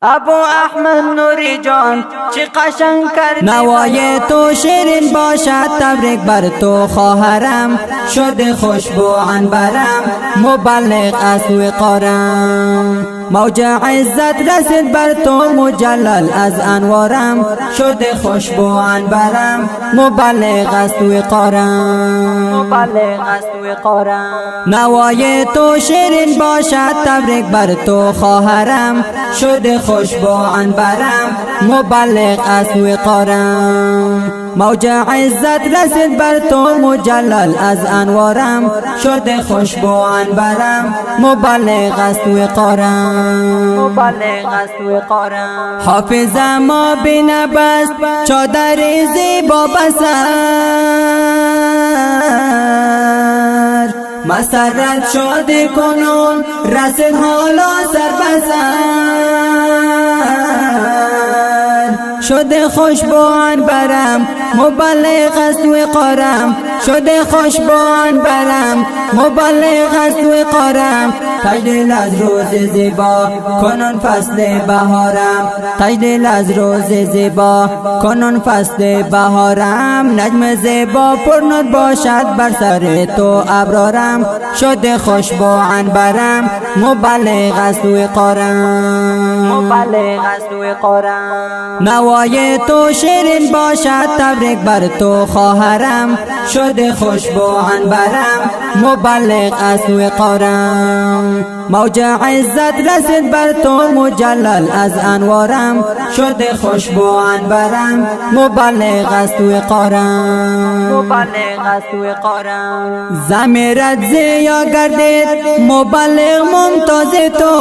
ابو احمد نوری جان چی قشنگ کردی نوای تو شیرین باشد تبریک بر تو خواهرم شده خوشبو عنبرم مبلغ از سوی قارم موج عزت رسید بر تو مجلل از انوارم شده خوشبو عنبرم مبلغ از سوی قارم نوای تو شیرین باشد تبریک بر تو خواهرم شده خوشبو عنبرم مبلغ از سوی قارم موج عزت رسید بر تو مجلل از انوارم شده خوشبو عنبرم مبلغ از سوی قارم حافظ ما بنبست چادر زیبا بسر مسرت شده کنون رسید حالا سر بسر شده خوشبو عنبرم مبلغ از سوی قارم شده خوشبو عنبرم مبلغ از سوی قارم تجلیل از روز زیبا کنون فصل بهارم تجلیل از روز زیبا کنون فصل بهارم نجم زیبا پرنور باشد بر سر تو ابرارم شده خوشبو عنبرم مبلغ از سوی قارم نوای تو شیرین باشد تبریک بر تو خواهرم شده خوشبو عنبرم مبلغ از سوی قارم موج عزت رسید بر تو مجلل از انوارم شده خوشبو عنبرم مبلغ از سوی قارم ضمیرت زیا گردید مبلغ ممتاز تو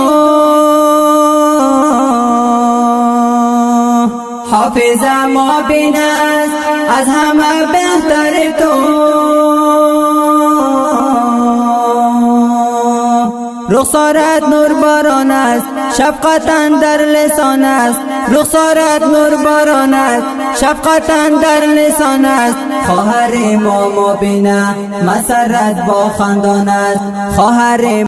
حافظ ما بین است از همه بهتر تو رخسارت نور باران است شفقتاً در لسان است رخسارت نور باران است شفقتاً در لسان است خواهر ما مبینه مسرت با خندان است خواهر